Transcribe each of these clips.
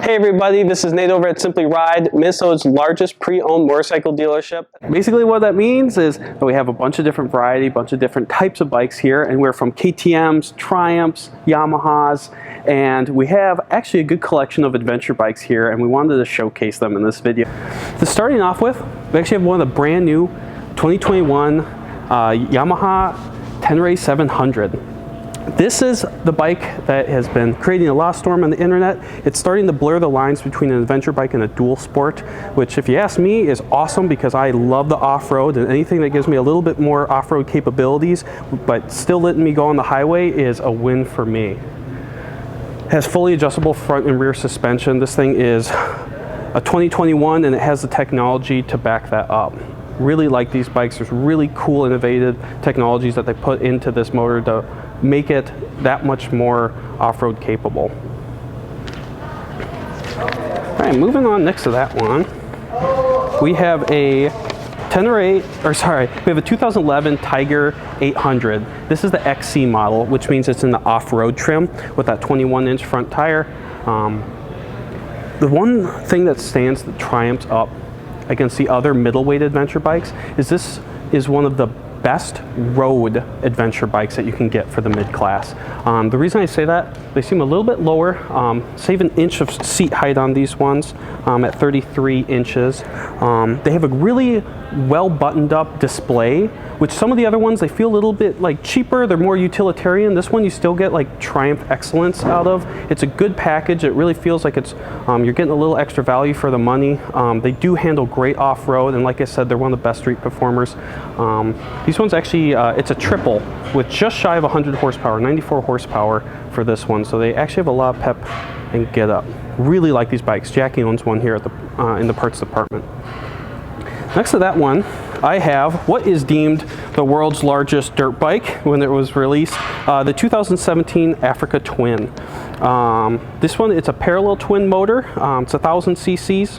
Hey everybody, this is Nate over at Simply Ride, Minnesota's largest pre-owned motorcycle dealership. Basically what that means is that we have a bunch of different variety, a bunch of different types of bikes here, and we're from KTMs, Triumphs, Yamahas, and we have actually a good collection of adventure bikes here, and we wanted to showcase them in this video. So starting off with, we actually have one of the brand new 2021 Yamaha Tenere 700. This is the bike that has been creating a lot of storm on the internet. It's starting to blur the lines between an adventure bike and a dual sport, which if you ask me is awesome because I love the off-road, and anything that gives me a little bit more off-road capabilities but still letting me go on the highway is a win for me. It has fully adjustable front and rear suspension. This thing is a 2021 and it has the technology to back that up. Really like these bikes. There's really cool innovative technologies that they put into this motor to make it that much more off-road capable. All right, moving on next to that one, we have a we have a 2011 Tiger 800. This is the XC model, which means it's in the off-road trim with that 21-inch front tire. The one thing that stands the Triumphs up against the other middleweight adventure bikes is this is one of the best road adventure bikes that you can get for the mid-class. The reason I say that, they seem a little bit lower, save an inch of seat height on these ones at 33 inches. They have a really well buttoned up display, which some of the other ones, they feel a little bit like cheaper, they're more utilitarian. This one you still get like Triumph excellence out of. It's a good package. It really feels like it's you're getting a little extra value for the money. They do handle great off-road, and like I said, they're one of the best street performers. These ones actually, it's a triple with just shy of 100 horsepower, 94 horsepower for this one. So they actually have a lot of pep and get up. Really like these bikes. Jackie owns one here at the in the parts department. Next to that one, I have what is deemed the world's largest dirt bike when it was released, the 2017 Africa Twin. This one, it's a parallel twin motor. It's 1,000 cc's.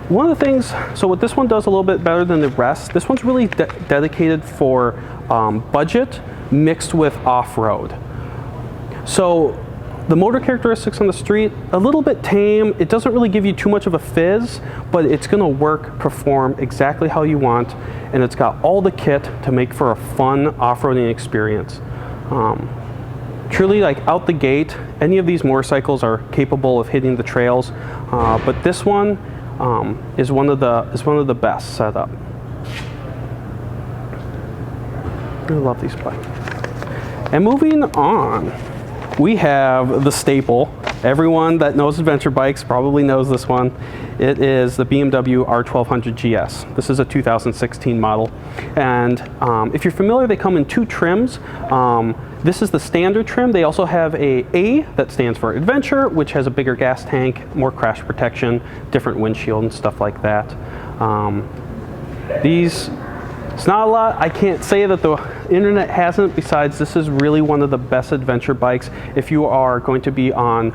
One of the things, so what this one does a little bit better than the rest, this one's really dedicated for budget mixed with off-road. So the motor characteristics on the street, a little bit tame. It doesn't really give you too much of a fizz, but it's gonna work, perform exactly how you want, and it's got all the kit to make for a fun off-roading experience. Truly, like out the gate, any of these motorcycles are capable of hitting the trails, but this one is one of the best set up. I love these bikes. And moving on, we have the staple. Everyone that knows adventure bikes probably knows this one. It is the BMW R1200 GS. This is a 2016 model. And if you're familiar, they come in two trims. This is the standard trim. They also have A that stands for adventure, which has a bigger gas tank, more crash protection, different windshield and stuff like that. It's not a lot. I can't say that the internet hasn't. Besides, this is really one of the best adventure bikes. If you are going to be on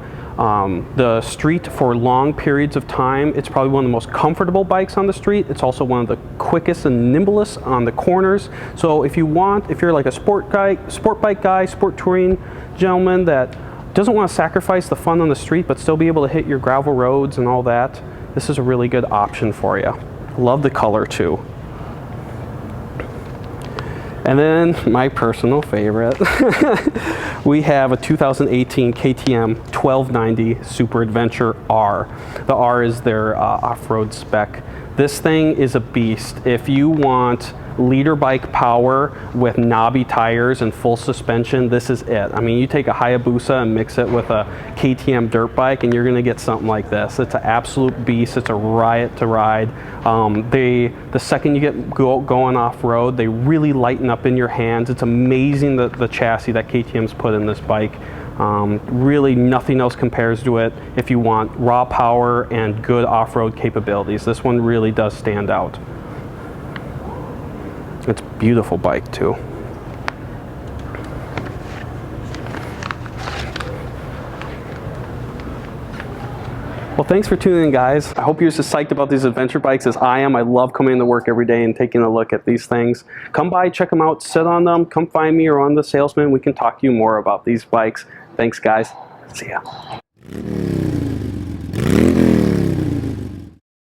the street for long periods of time, it's probably one of the most comfortable bikes on the street. It's also one of the quickest and nimblest on the corners. So if you're like a sport bike guy, sport touring gentleman that doesn't want to sacrifice the fun on the street but still be able to hit your gravel roads and all that, this is a really good option for you. Love the color too. And then my personal favorite, we have a 2018 KTM 1290 Super Adventure R. The R is their off-road spec. This thing is a beast. If you want leader bike power with knobby tires and full suspension, this is it. I mean, you take a Hayabusa and mix it with a KTM dirt bike and you're gonna get something like this. It's an absolute beast. It's a riot to ride. The second you get going off-road, they really lighten up in your hands. It's amazing the chassis that KTM's put in this bike. Really nothing else compares to it if you want raw power and good off-road capabilities. This one really does stand out. It's a beautiful bike too. Well, thanks for tuning in, guys. I hope you're as psyched about these adventure bikes as I am. I love coming into work every day and taking a look at these things. Come by, check them out, sit on them, come find me or on the salesman. We can talk to you more about these bikes. Thanks, guys. See ya.